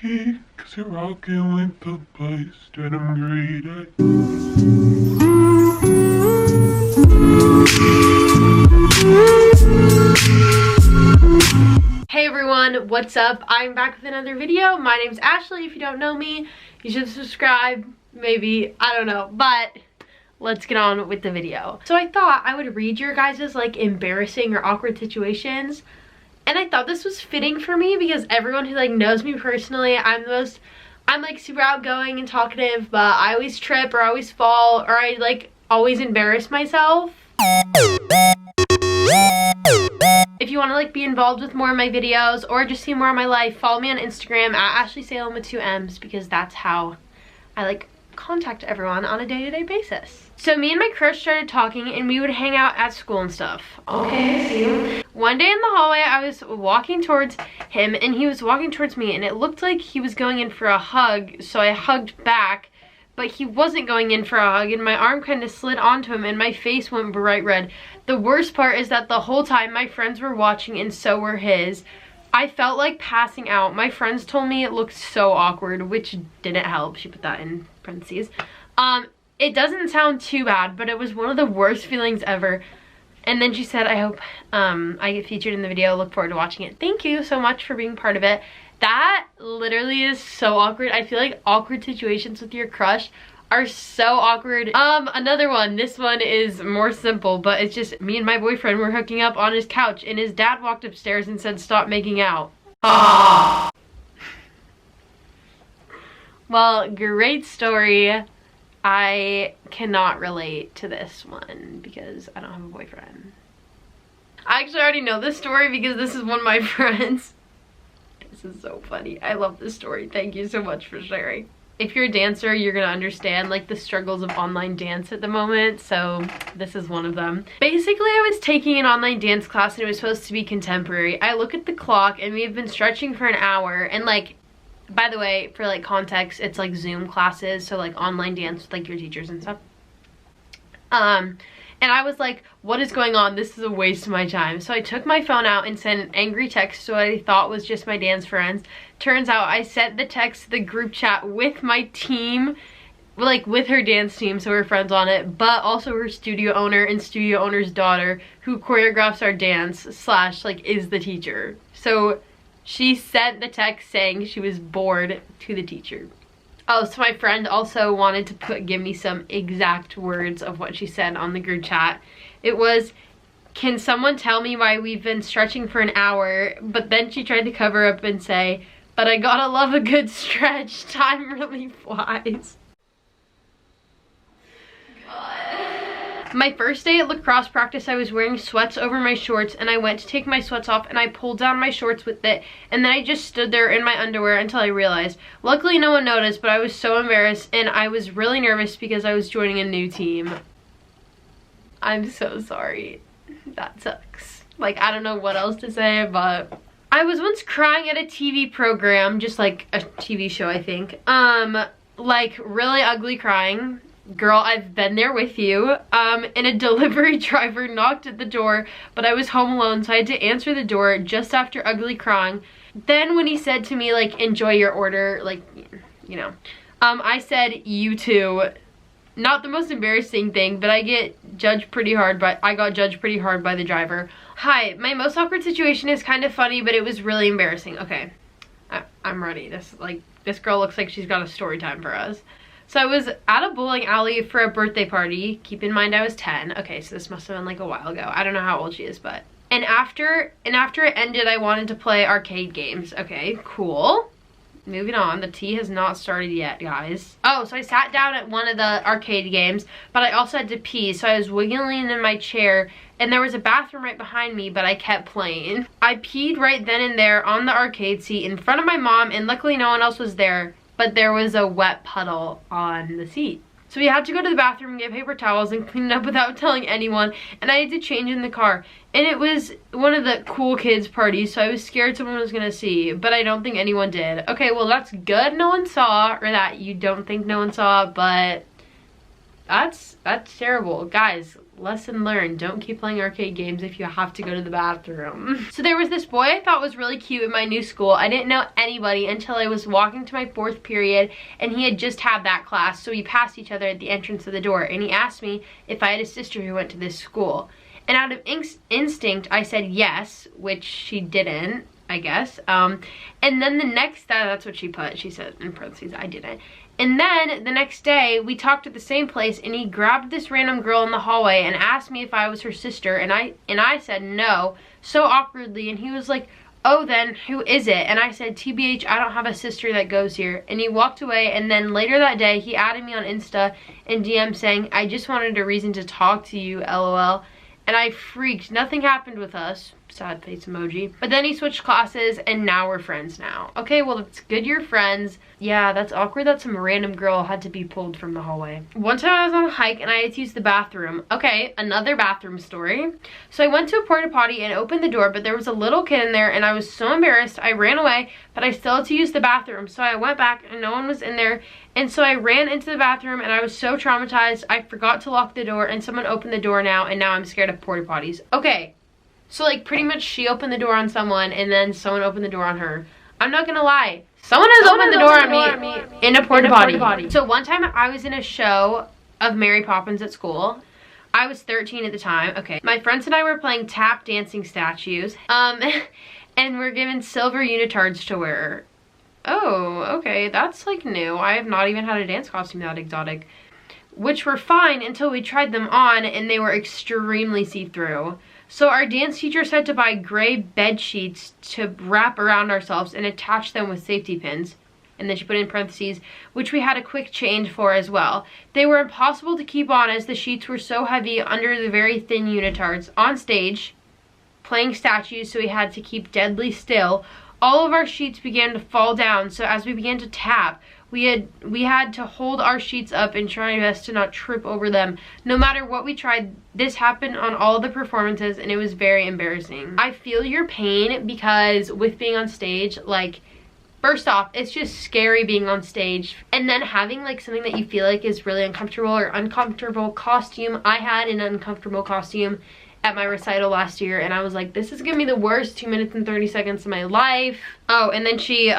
lucky, cause you're rocking with the place, and I'm greedy. Hey everyone, what's up? I'm back with another video. My name's Ashley. If you don't know me, you should subscribe, maybe, I don't know, but let's get on with the video. So I thought I would read your guys' like embarrassing or awkward situations, and I thought this was fitting for me because everyone who like knows me personally, I'm like super outgoing and talkative, but I always trip or I always fall or I like always embarrass myself. If you want to like be involved with more of my videos or just see more of my life, follow me on Instagram at Ashley Salem with 2 M's, because that's how I like contact everyone on a day-to-day basis. So me and my crush started talking and we would hang out at school and stuff. Okay, see you. One day in the hallway I was walking towards him and he was walking towards me, and it looked like he was going in for a hug, so I hugged back, but he wasn't going in for a hug, and my arm kind of slid onto him and my face went bright red. The worst part is that the whole time my friends were watching and so were his. I felt like passing out. My friends told me it looked so awkward, which didn't help. She put that in parentheses. It doesn't sound too bad, but it was one of the worst feelings ever. And then she said, I hope I get featured in the video. Look forward to watching it. Thank you so much for being part of it. That literally is so awkward. I feel like awkward situations with your crush are so awkward. Another one. This one is more simple, but it's just me and my boyfriend were hooking up on his couch and his dad walked upstairs and said, stop making out. Ah. Well, great story. I cannot relate to this one because I don't have a boyfriend. I actually already know this story because this is one of my friends. This is so funny. I love this story. Thank you so much for sharing. If you're a dancer, you're gonna understand like the struggles of online dance at the moment, so this is one of them. Basically, I was taking an online dance class and it was supposed to be contemporary. I look at the clock and we've been stretching for an hour, and like, by the way, for like context, it's like Zoom classes, so like online dance with like your teachers and stuff. And I was like, what is going on? This is a waste of my time. So I took my phone out and sent an angry text to what I thought was just my dance friends. Turns out I sent the text to the group chat with my team, like with her dance team, so we're friends on it, but also her studio owner and studio owner's daughter, who choreographs our dance slash like is the teacher. So she sent the text saying she was bored to the teacher. Oh, so my friend also wanted to give me some exact words of what she said on the group chat. It was, can someone tell me why we've been stretching for an hour? But then she tried to cover up and say, but I gotta love a good stretch. Time really flies. My first day at lacrosse practice, I was wearing sweats over my shorts, and I went to take my sweats off and I pulled down my shorts with it, and then I just stood there in my underwear until I realized. Luckily no one noticed, but I was so embarrassed and I was really nervous because I was joining a new team. I'm so sorry. That sucks. Like, I don't know what else to say, but I was once crying at a TV program, just like a TV show, I think. Like really ugly crying. Girl, I've been there with you. And a delivery driver knocked at the door, but I was home alone, so I had to answer the door just after ugly crying. Then when he said to me, like, enjoy your order, like, you know, I said, you too. Not the most embarrassing thing, but I got judged pretty hard by the driver. Hi, my most awkward situation is kind of funny, but it was really embarrassing. Okay, I'm ready. This girl looks like she's got a story time for us. So I was at a bowling alley for a birthday party. Keep in mind I was 10. Okay, so this must have been like a while ago. I don't know how old she is, but. And after it ended, I wanted to play arcade games. Okay, cool. Moving on. The tea has not started yet, guys. Oh, so I sat down at one of the arcade games, but I also had to pee, so I was wiggling in my chair, and there was a bathroom right behind me, but I kept playing. I peed right then and there on the arcade seat in front of my mom, and luckily no one else was there, but there was a wet puddle on the seat. So we had to go to the bathroom and get paper towels and clean it up without telling anyone, and I had to change in the car. And it was one of the cool kids parties, so I was scared someone was gonna see, but I don't think anyone did. Okay, well that's good no one saw, or that you don't think no one saw, but That's terrible. Guys, lesson learned. Don't keep playing arcade games if you have to go to the bathroom. So there was this boy I thought was really cute in my new school. I didn't know anybody until I was walking to my 4th period, and he had just had that class, so we passed each other at the entrance of the door, and he asked me if I had a sister who went to this school. And out of instinct, I said yes, which she didn't, I guess. And then the next, that's what she put. She said in parentheses, I didn't. And then the next day, we talked at the same place, and he grabbed this random girl in the hallway and asked me if I was her sister, and I said no, so awkwardly, and he was like, oh, then who is it? And I said, TBH, I don't have a sister that goes here. And he walked away, and then later that day, he added me on Insta and DM saying, I just wanted a reason to talk to you, LOL. And I freaked. Nothing happened with us. Sad face emoji. But then he switched classes, and now we're friends now. Okay, well, it's good you're friends. Yeah, that's awkward that some random girl had to be pulled from the hallway. One time I was on a hike, and I had to use the bathroom. Okay, another bathroom story. So I went to a porta potty and opened the door, but there was a little kid in there, and I was so embarrassed. I ran away, but I still had to use the bathroom. So I went back, and no one was in there. And so I ran into the bathroom, and I was so traumatized. I forgot to lock the door, and someone opened the door now, and now I'm scared of porta potties. Okay. So, like, pretty much she opened the door on someone, and then someone opened the door on her. I'm not gonna lie. Someone has opened the door on me in a porta potty. So, one time I was in a show of Mary Poppins at school. I was 13 at the time. Okay. My friends and I were playing tap dancing statues. And we're given silver unitards to wear. Oh, okay. That's, like, new. I have not even had a dance costume that exotic. Which were fine until we tried them on, and they were extremely see-through. So our dance teachers had to buy gray bed sheets to wrap around ourselves and attach them with safety pins. And then she put in parentheses, which we had a quick change for as well. They were impossible to keep on as the sheets were so heavy under the very thin unitards. On stage, playing statues, so we had to keep deadly still. All of our sheets began to fall down, so as we began to tap, we had to hold our sheets up and try our best to not trip over them. No matter what we tried, this happened on all the performances, and it was very embarrassing. I feel your pain because with being on stage, like, first off, it's just scary being on stage. And then having, like, something that you feel like is really uncomfortable or uncomfortable costume. I had an uncomfortable costume at my recital last year, and I was like, this is gonna be the worst 2 minutes and 30 seconds of my life. Oh, and then she,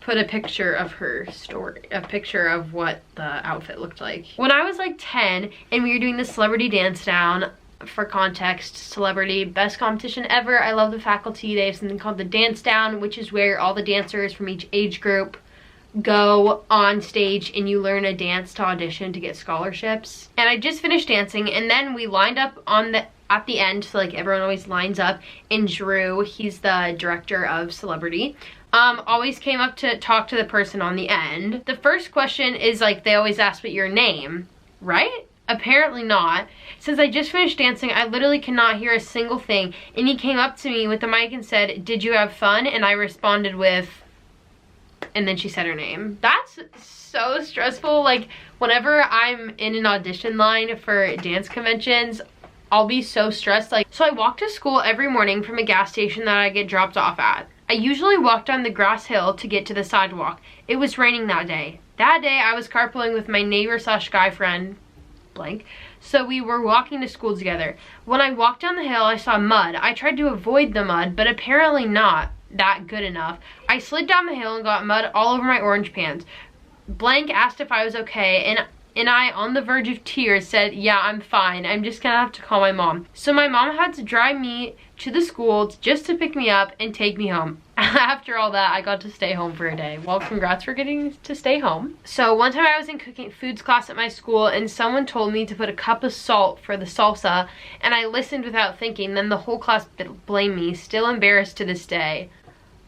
put a picture of her story, a picture of what the outfit looked like. When I was like 10 and we were doing the celebrity dance down, for context, celebrity, best competition ever. I love the faculty. They have something called the dance down, which is where all the dancers from each age group go on stage and you learn a dance to audition to get scholarships. And I just finished dancing, and then we lined up at the end, so like everyone always lines up, and Drew, he's the director of Celebrity, always came up to talk to the person on the end. The first question is like, they always ask what your name, right? Apparently not. Since I just finished dancing, I literally cannot hear a single thing, and he came up to me with the mic and said, did you have fun? And I responded with, and then she said her name. That's so stressful. Like, whenever I'm in an audition line for dance conventions, I'll be so stressed. Like, so I walk to school every morning from a gas station that I get dropped off at. I usually walk down the grass hill to get to the sidewalk. It was raining that day. That day I was carpooling with my neighbor / guy friend, blank. So we were walking to school together. When I walked down the hill, I saw mud. I tried to avoid the mud, but apparently not that good enough. I slid down the hill and got mud all over my orange pants. Blank asked if I was okay, and I, on the verge of tears, said, yeah, I'm fine. I'm just gonna have to call my mom. So my mom had to drive me to the school just to pick me up and take me home. After all that, I got to stay home for a day. Well, congrats for getting to stay home. So one time I was in cooking foods class at my school, and someone told me to put a cup of salt for the salsa, and I listened without thinking. Then the whole class blamed me, still embarrassed to this day.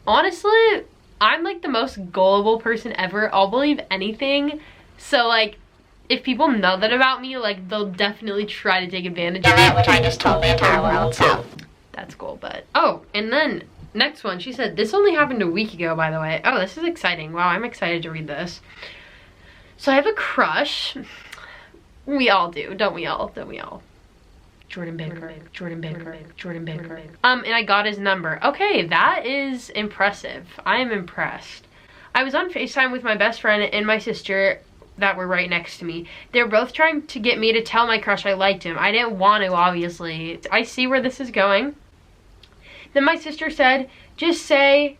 Honestly, I'm like the most gullible person ever. I'll believe anything. So like, if people know that about me, like, they'll definitely try to take advantage of it, which I just totally approve. So that's cool. But oh, and then next one, she said, this only happened a week ago, by the way. Oh, this is exciting. Wow, I'm excited to read this. So I have a crush. We all do, don't we all? Don't we all? Jordan Baker. And I got his number. Okay, that is impressive. I am impressed. I was on FaceTime with my best friend and my sister that were right next to me. They were both trying to get me to tell my crush I liked him. I didn't want to, obviously. I see where this is going. Then my sister said, just say,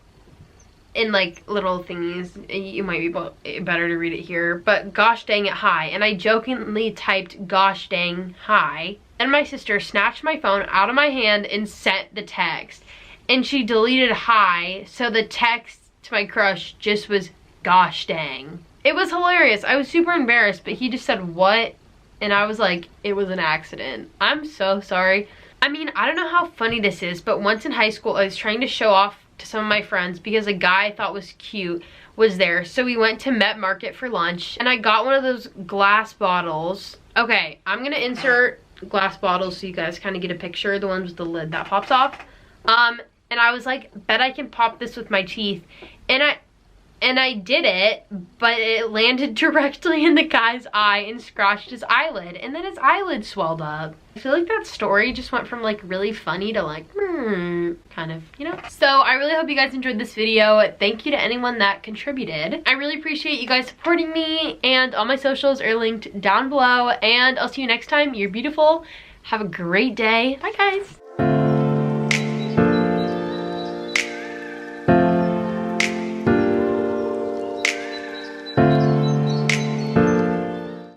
in like little thingies, you might be better to read it here, but gosh dang it hi. And I jokingly typed gosh dang hi. And my sister snatched my phone out of my hand and sent the text. And she deleted hi, so the text to my crush just was gosh dang. It was hilarious. I was super embarrassed, but he just said what? And I was like, it was an accident. I'm so sorry. I mean, I don't know how funny this is, but once in high school, I was trying to show off to some of my friends because a guy I thought was cute was there. So we went to Met Market for lunch, and I got one of those glass bottles. Okay, I'm gonna insert glass bottles so you guys kind of get a picture, the ones with the lid that pops off. And I was like, bet I can pop this with my teeth. And I did it, but it landed directly in the guy's eye and scratched his eyelid. And then his eyelid swelled up. I feel like that story just went from like really funny to like, kind of, you know? So I really hope you guys enjoyed this video. Thank you to anyone that contributed. I really appreciate you guys supporting me, and all my socials are linked down below. And I'll see you next time. You're beautiful. Have a great day. Bye guys.